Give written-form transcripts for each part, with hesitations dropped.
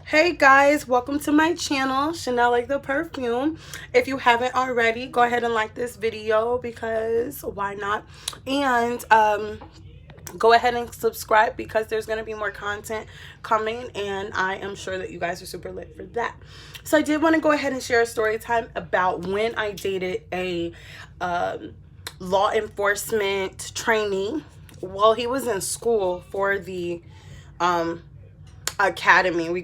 Hey guys, welcome to my channel, Chanel Like the Perfume. If you haven't already, go ahead and like this video because why not? And go ahead and subscribe because there's going to be more content coming and I am sure that you guys are super lit for that. So I did want to go ahead and share a story time about when I dated a law enforcement trainee. Well, he was in school for the academy. We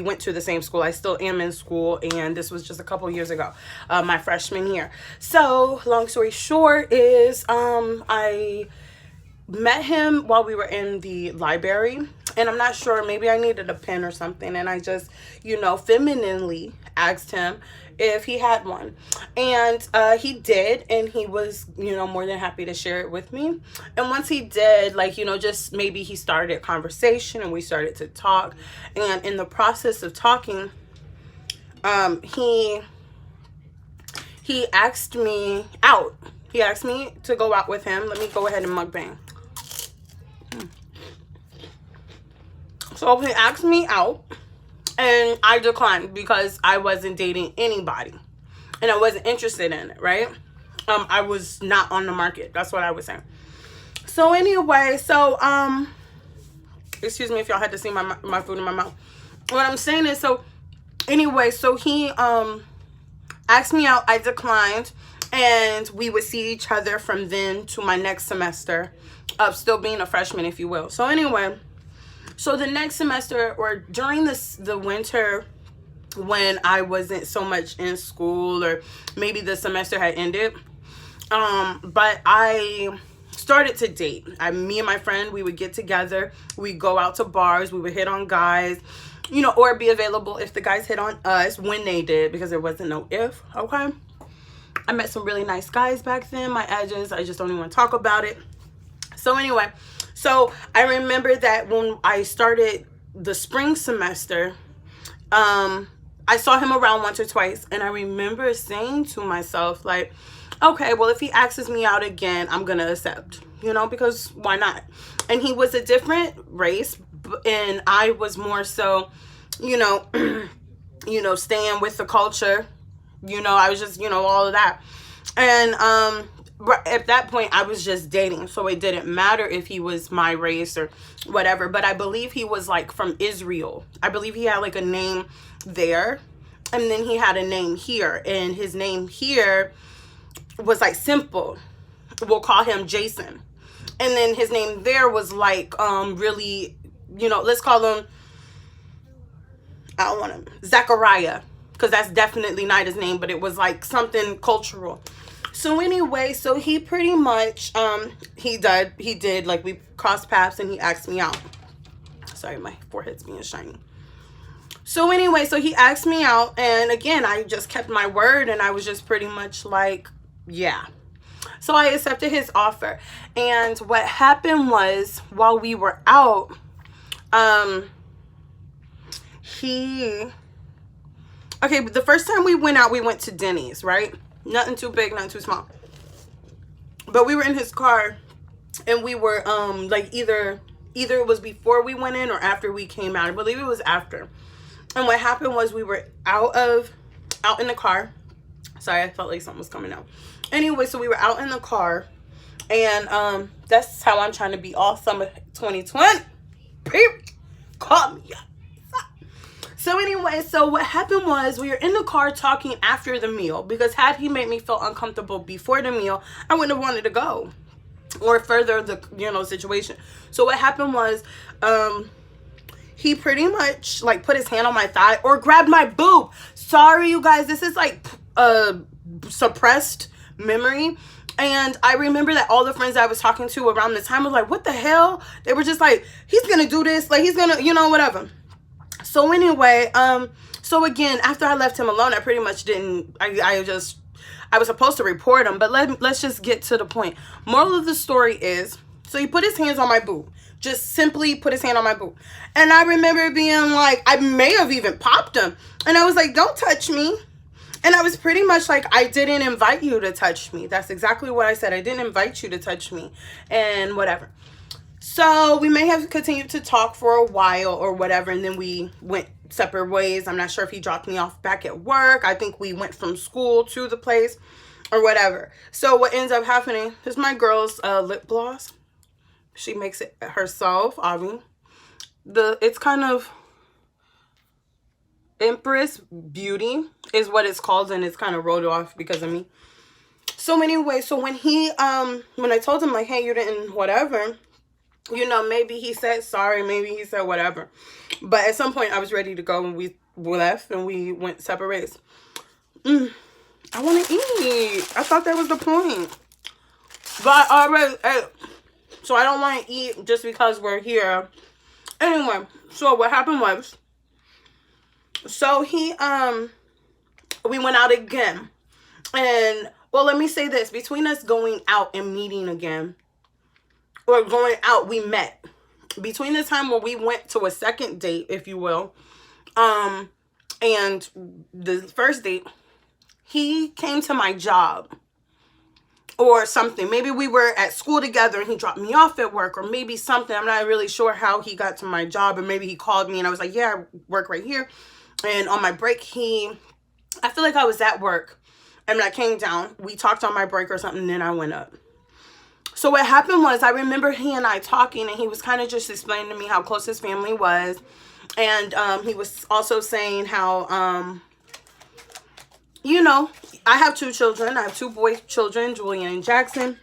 went to the same school. I still am in school, and this was just a couple years ago, my freshman year. So long story short is I met him while we were in the library, and I'm not sure, maybe I needed a pen or something, and I just, you know, femininely asked him if he had one, and he did, and he was, you know, more than happy to share it with me. And once he did, like, you know, just maybe he started a conversation and we started to talk, and in the process of talking, he asked me out. He asked me to go out with him. Let me go ahead and mukbang. So he asked me out, and I declined because I wasn't dating anybody and I wasn't interested in it, right? I was not on the market. That's what I was saying. So anyway, so excuse me if y'all had to see my food in my mouth. What I'm saying is, so anyway, so he asked me out, I declined, and we would see each other from then to my next semester of still being a freshman, if you will. So anyway, so the next semester, or during the winter when I wasn't so much in school, or maybe the semester had ended, but I started to date. Me and my friend, we would get together, we'd go out to bars, we would hit on guys, you know, or be available if the guys hit on us, when they did, because there wasn't no if, okay? I met some really nice guys back then, my edges, I just don't even want to talk about it. So anyway, so I remember that when I started the spring semester, I saw him around once or twice, and I remember saying to myself, like, okay, well, if he asks me out again, I'm gonna accept, you know, because why not? And he was a different race, and I was more so, you know, you know, staying with the culture, you know, I was just, you know, all of that. And at that point I was just dating, so it didn't matter if he was my race or whatever. But I believe he was like from Israel. I believe he had like a name there, and then he had a name here, and his name here was like simple, we'll call him Jason, and then his name there was like really, you know, let's call him, I don't want him Zachariah, because that's definitely not his name, but it was like something cultural. So anyway, so he pretty much, he did, like, we crossed paths and he asked me out. Sorry, my forehead's being shiny. So anyway, so he asked me out, and again, I just kept my word, and I was just pretty much like, yeah. So I accepted his offer. And what happened was, while we were out, okay, but the first time we went out, we went to Denny's, right? Nothing too big, nothing too small. But we were in his car, and we were like either it was before we went in or after we came out. I believe it was after. And what happened was, we were out in the car. Sorry, I felt like something was coming out. Anyway, so we were out in the car, and that's how I'm trying to be all summer 2020. Call me up. So anyway, so what happened was, we were in the car talking after the meal, because had he made me feel uncomfortable before the meal, I wouldn't have wanted to go or further the, you know, situation. So what happened was, he pretty much like put his hand on my thigh or grabbed my boob. Sorry, you guys, this is like suppressed memory. And I remember that all the friends I was talking to around the time was like, what the hell? They were just like, he's gonna do this, like he's gonna, you know, whatever. So anyway, so again, after I left him alone, I pretty much didn't, I was supposed to report him, but let's just get to the point. Moral of the story is, so he put his hands on my boob, just simply put his hand on my boob. And I remember being like, I may have even popped him. And I was like, don't touch me. And I was pretty much like, I didn't invite you to touch me. That's exactly what I said. I didn't invite you to touch me and whatever. So we may have continued to talk for a while or whatever, and then we went separate ways. I'm not sure if he dropped me off back at work. I think we went from school to the place or whatever. So what ends up happening is my girl's lip gloss. She makes it herself, Avi. It's kind of Empress Beauty is what it's called, and it's kind of rolled off because of me. So anyway, so when I told him like, hey, you didn't whatever, you know, maybe he said sorry, maybe he said whatever. But at some point I was ready to go, and we left and we went separate ways. I want to eat. I thought that was the point. But I already ate. So I don't want to eat just because we're here. Anyway, so what happened was, so we went out again. And, well, let me say this. Between us going out and meeting again, or going out, we met. Between the time where we went to a second date, if you will, and the first date, he came to my job or something. Maybe we were at school together and he dropped me off at work, or maybe something. I'm not really sure how he got to my job, or maybe he called me and I was like, yeah, I work right here. And on my break, I feel like I was at work, and when I came down, we talked on my break or something, and then I went up. So what happened was, I remember he and I talking, and he was kind of just explaining to me how close his family was. And he was also saying how, you know, I have 2 children. I have 2 boy children, Julian and Jackson.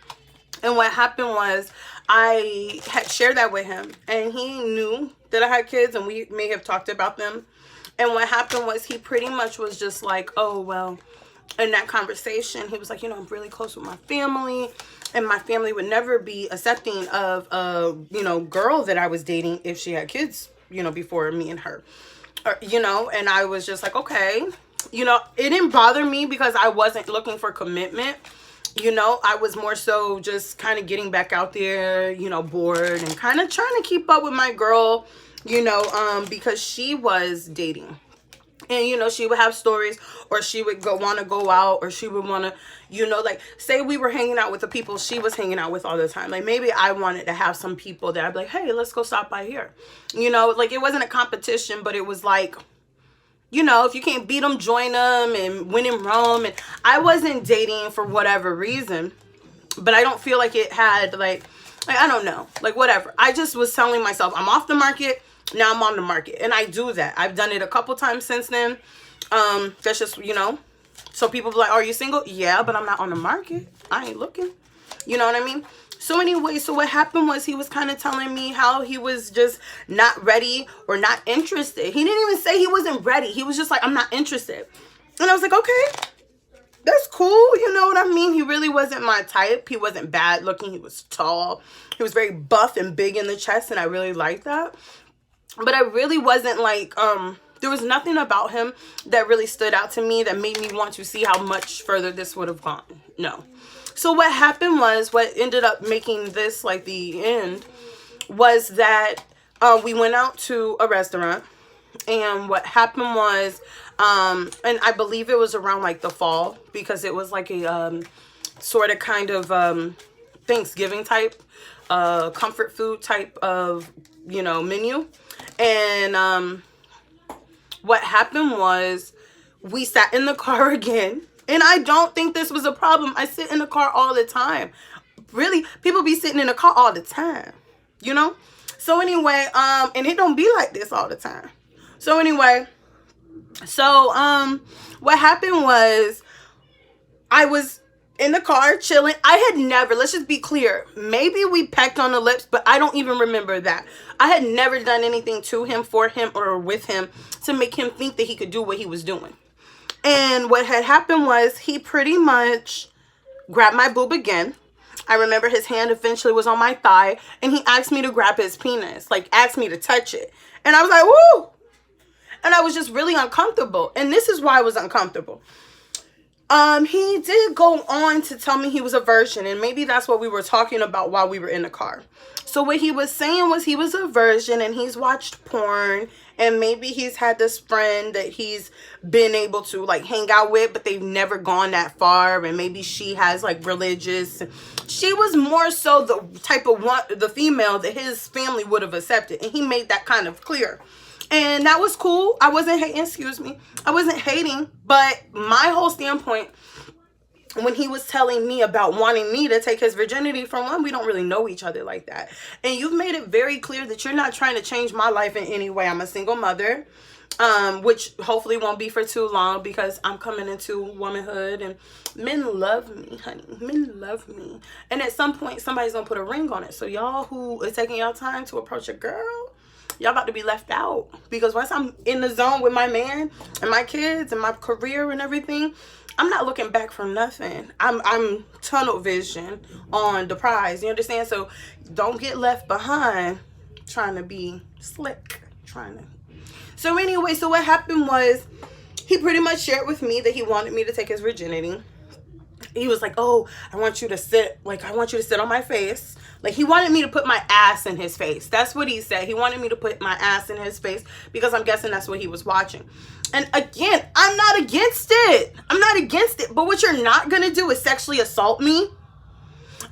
And what happened was, I had shared that with him, and he knew that I had kids, and we may have talked about them. And what happened was, he pretty much was just like, oh, well, in that conversation, he was like, you know, I'm really close with my family, and my family would never be accepting of a, you know, girl that I was dating if she had kids, you know, before me and her, or, you know. And I was just like, okay. You know, it didn't bother me because I wasn't looking for commitment. You know, I was more so just kind of getting back out there, you know, bored and kind of trying to keep up with my girl, you know, because she was dating. And, you know, she would have stories, or she would want to go out, or she would want to, you know, like, say we were hanging out with the people she was hanging out with all the time. Like, maybe I wanted to have some people that I'd be like, hey, let's go stop by here. You know, like, it wasn't a competition, but it was like, you know, if you can't beat them, join them, and win in Rome. And I wasn't dating for whatever reason, but I don't feel like it had, like I don't know, like, whatever. I just was telling myself, I'm off the market. Now I'm on the market. And I do that. I've done it a couple times since then. That's just, you know, so people be like, are you single? Yeah, but I'm not on the market. I ain't looking. You know what I mean? So anyway, so what happened was, he was kind of telling me how he was just not ready or not interested. He didn't even say he wasn't ready. He was just like, I'm not interested. And I was like, okay, that's cool. You know what I mean? He really wasn't my type. He wasn't bad looking. He was tall. He was very buff and big in the chest, and I really liked that. But I really wasn't like, there was nothing about him that really stood out to me that made me want to see how much further this would have gone. No. So what happened was, what ended up making this like the end was that we went out to a restaurant, and what happened was, and I believe it was around like the fall, because it was like a sort of kind of Thanksgiving type, comfort food type of, you know, menu. And what happened was, we sat in the car again. And I don't think this was a problem. I sit in the car all the time. Really, people be sitting in the car all the time, you know? So anyway, and it don't be like this all the time. So anyway, so what happened was, I was in the car chilling. I had never, let's just be clear, maybe we pecked on the lips, but I don't even remember that. I had never done anything to him, for him, or with him to make him think that he could do what he was doing. And what had happened was, he pretty much grabbed my boob again. I remember his hand eventually was on my thigh, and he asked me to grab his penis, like asked me to touch it. And I was like, woo! And I was just really uncomfortable. And this is why I was uncomfortable. He did go on to tell me he was a virgin, and maybe that's what we were talking about while we were in the car. So what he was saying was he was a virgin and he's watched porn, and maybe he's had this friend that he's been able to like hang out with, but they've never gone that far, and maybe she has like religious. She was more so the type of one, the female that his family would have accepted, and he made that kind of clear. And that was cool. I wasn't hating, excuse me. I wasn't hating, but my whole standpoint when he was telling me about wanting me to take his virginity, for one, we don't really know each other like that. And you've made it very clear that you're not trying to change my life in any way. I'm a single mother, which hopefully won't be for too long because I'm coming into womanhood and men love me, honey. Men love me. And at some point, somebody's going to put a ring on it. So y'all who are taking y'all time to approach a girl, y'all about to be left out, because once I'm in the zone with my man and my kids and my career and everything, I'm not looking back for nothing. I'm tunnel vision on the prize. You understand? So don't get left behind trying to be slick. So anyway, so what happened was he pretty much shared with me that he wanted me to take his virginity. He was like, oh, I want you to sit on my face. Like, he wanted me to put my ass in his face. That's what he said. He wanted me to put my ass in his face because I'm guessing that's what he was watching. And again, I'm not against it. I'm not against it. But what you're not going to do is sexually assault me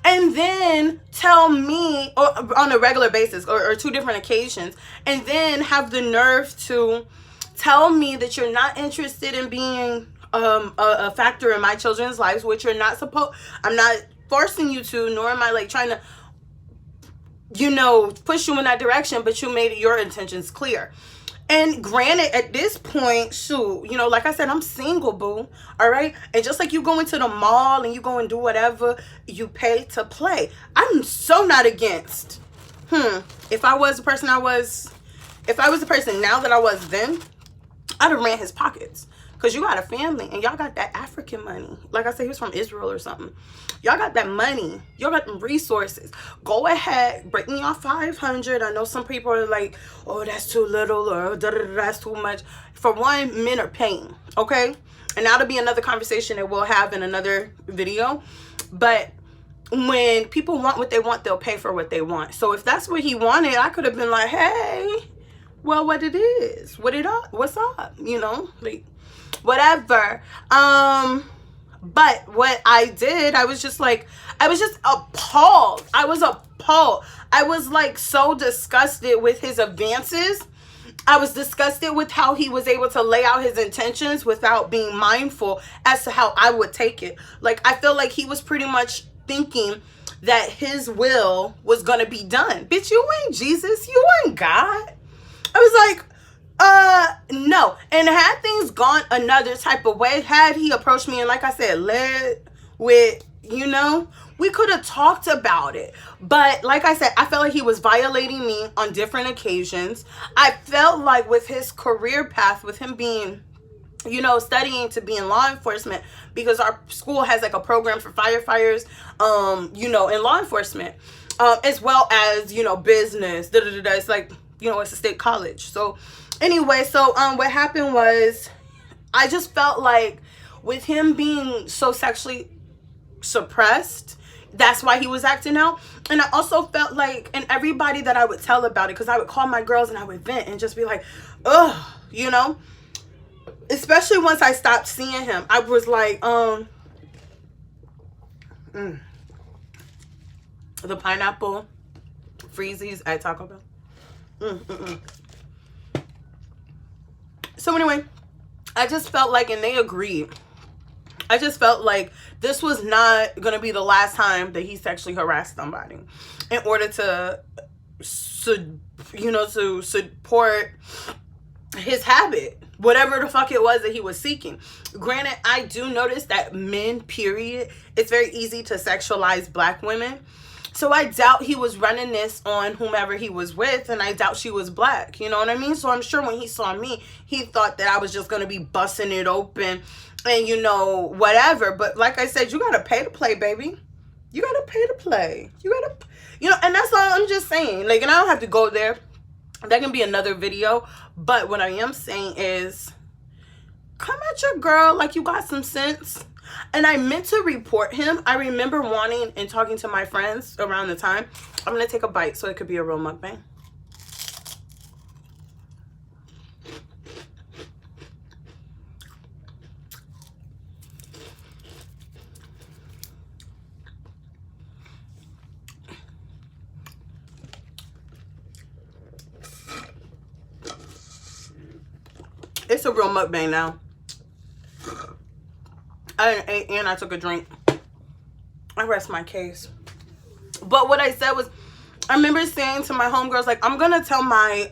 and then tell me on a regular basis or two different occasions, and then have the nerve to tell me that you're not interested in being a factor in my children's lives, which you're not supposed. I'm not forcing you to, nor am I like trying to, push you in that direction, but you made your intentions clear. And granted, at this point, shoot, like I said, I'm single, boo. All right. And just like you go into the mall and you go and do whatever, you pay to play. I'm so not against. If I was the person now that I was then, I'd have ran his pockets. Because you got a family and y'all got that African money. Like I said, he was from Israel or something. Y'all got that money. Y'all got them resources. Go ahead. Break me off 500. I know some people are like, oh, that's too little, or that's too much. For one, men are paying. Okay? And that'll be another conversation that we'll have in another video. But when people want what they want, they'll pay for what they want. So if that's what he wanted, I could have been like, hey, well, what it is. What's up? Like, whatever. But what I did, I was just appalled. I was appalled. I was like so disgusted with his advances. I was disgusted with how he was able to lay out his intentions without being mindful as to how I would take it. Like, I feel like he was pretty much thinking that his will was gonna be done. Bitch, you ain't Jesus. You ain't God. I was like, no. And had things gone another type of way, had he approached me and, like I said, led with, we could have talked about it. But like I said, I felt like he was violating me on different occasions. I felt like with his career path, with him being, studying to be in law enforcement, because our school has like a program for firefighters, in law enforcement, as well as, business, It's like, it's a state college. So anyway, so what happened was, I just felt like with him being so sexually suppressed, that's why he was acting out. And I also felt like, and everybody that I would tell about it, because I would call my girls and I would vent and just be like, ugh, especially once I stopped seeing him, I was like, the pineapple freezies at Taco Bell. So anyway, I just felt like, and they agreed, I just felt like this was not going to be the last time that he sexually harassed somebody in order to support his habit, whatever the fuck it was that he was seeking. Granted, I do notice that men, period, it's very easy to sexualize black women. So I doubt he was running this on whomever he was with, and I doubt she was black. You know what I mean? So I'm sure when he saw me, he thought that I was just going to be busting it open and, whatever. But like I said, you got to pay to play, baby. You got to pay to play. You got to, and that's all I'm just saying. Like, and I don't have to go there. That can be another video. But what I am saying is, come at your girl like you got some sense. And I meant to report him. I remember wanting and talking to my friends around the time. I'm going to take a bite so it could be a real mukbang. It's a real mukbang now. I ate and I took a drink. I rest my case. But what I said was, I remember saying to my homegirls, like, I'm gonna tell my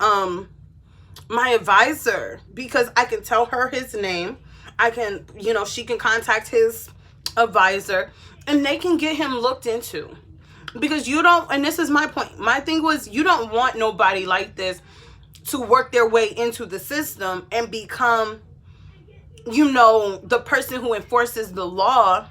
my advisor, because I can tell her his name. I can, you know, she can contact his advisor and they can get him looked into. Because you don't, and this is my point. My thing was, you don't want nobody like this to work their way into the system and become, you know, the person who enforces the law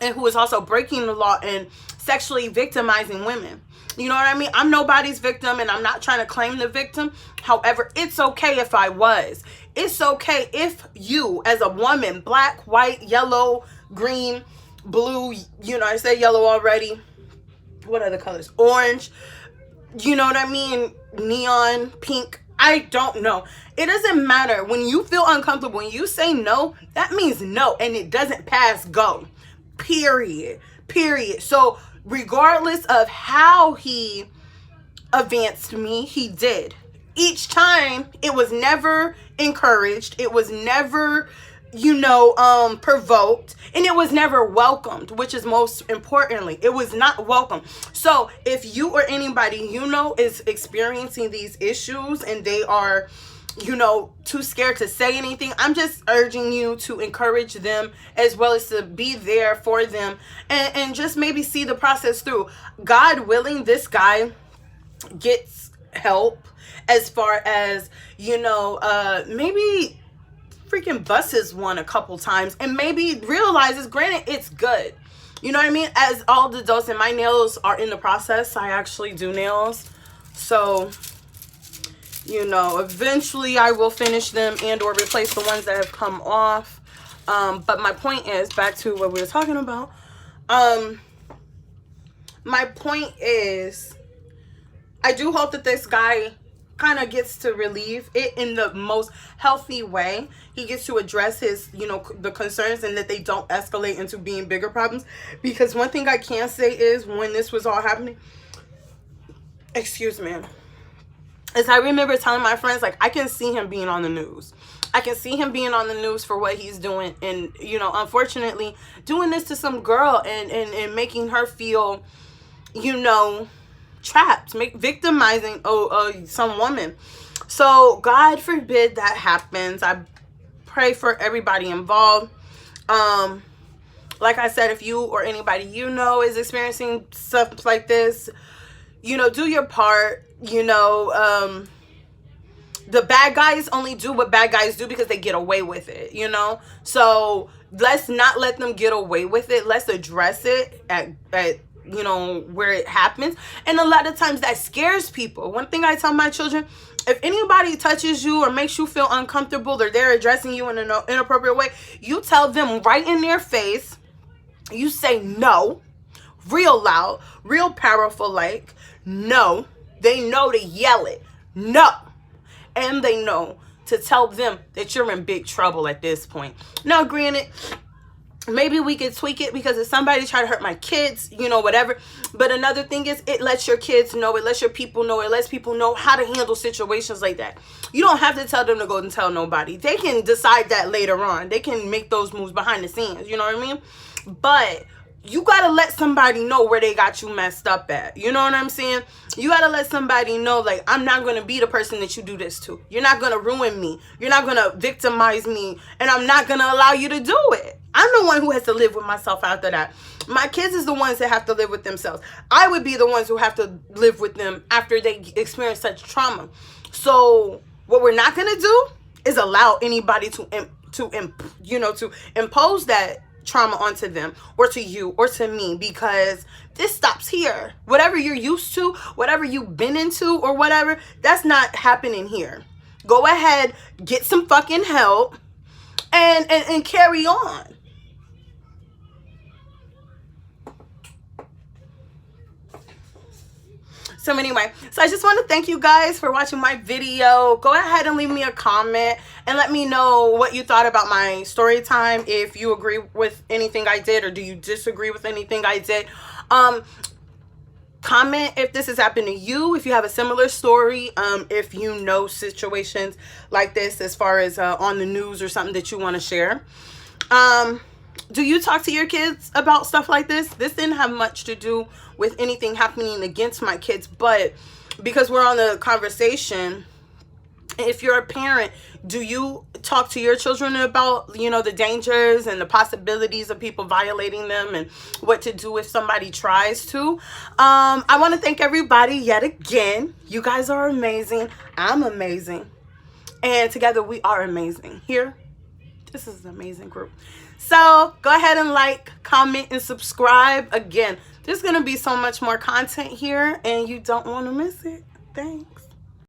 and who is also breaking the law and sexually victimizing women. You know what I mean? I'm nobody's victim and I'm not trying to claim the victim. However, it's okay if I was. It's okay if you, as a woman, black, white, yellow, green, blue, you know, I said yellow already. What other colors? Orange. You know what I mean? Neon, pink. I don't know. It doesn't matter. When you feel uncomfortable, when you say no, that means no. And it doesn't pass go. Period. Period. So regardless of how he advanced me, he did. Each time, it was never encouraged. It was never, you know, provoked, and it was never welcomed, which is most importantly, it was not welcome. So if you or anybody you know is experiencing these issues and they are, you know, too scared to say anything, I'm just urging you to encourage them, as well as to be there for them, and just maybe see the process through. God willing, this guy gets help, as far as, you know, maybe freaking buses one a couple times and maybe realizes, granted, it's good. You know what I mean? As all the adults, and my nails are in the process. I actually do nails. So, you know, eventually I will finish them and or replace the ones that have come off. But my point is, back to what we were talking about. My point is, I do hope that this guy kind of gets to relieve it in the most healthy way. He gets to address his, you know, the concerns, and that they don't escalate into being bigger problems. Because one thing I can say is, when this was all happening, excuse me, is I remember telling my friends, like, I can see him being on the news. I can see him being on the news for what he's doing. And, you know, unfortunately, doing this to some girl and making her feel, you know, trapped, victimizing some woman. So God forbid that happens. I pray for everybody involved. Like I said, if you or anybody you know is experiencing stuff like this, you know, do your part. You know, the bad guys only do what bad guys do because they get away with it, you know. So let's not let them get away with it. Let's address it at you know, where it happens. And a lot of times that scares people. One thing I tell my children, if anybody touches you or makes you feel uncomfortable, or they're addressing you in an inappropriate way, you tell them right in their face. You say no, real loud, real powerful, like, no. They know to yell it, no. And they know to tell them that you're in big trouble at this point. Now, granted, maybe we could tweak it, because if somebody try to hurt my kids, you know, whatever. But another thing is, it lets your kids know, it lets your people know, it lets people know how to handle situations like that. You don't have to tell them to go and tell nobody. They can decide that later on. They can make those moves behind the scenes, you know what I mean? But you got to let somebody know where they got you messed up at. You know what I'm saying? You got to let somebody know, like, I'm not going to be the person that you do this to. You're not going to ruin me. You're not going to victimize me. And I'm not going to allow you to do it. I'm the one who has to live with myself after that. My kids is the ones that have to live with themselves. I would be the ones who have to live with them after they experience such trauma. So what we're not going to do is allow anybody to impose that trauma onto them, or to you, or to me, because this stops here. Whatever you're used to, whatever you've been into, or whatever, that's not happening here. Go ahead, get some fucking help, and carry on. So anyway, so I just want to thank you guys for watching my video. Go ahead and leave me a comment and let me know what you thought about my story time. If you agree with anything I did, or do you disagree with anything I did. Comment if this has happened to you, if you have a similar story, if you know situations like this as far as on the news or something that you want to share. Do you talk to your kids about stuff like this? This didn't have much to do with anything happening against my kids, but because we're on the conversation, if you're a parent, do you talk to your children about, you know, the dangers and the possibilities of people violating them and what to do if somebody tries to? I want to thank everybody yet again. You guys are amazing. I'm amazing. And together we are amazing. Here, this is an amazing group. So go ahead and like, comment, and subscribe. Again, there's going to be so much more content here and you don't want to miss it. Thanks.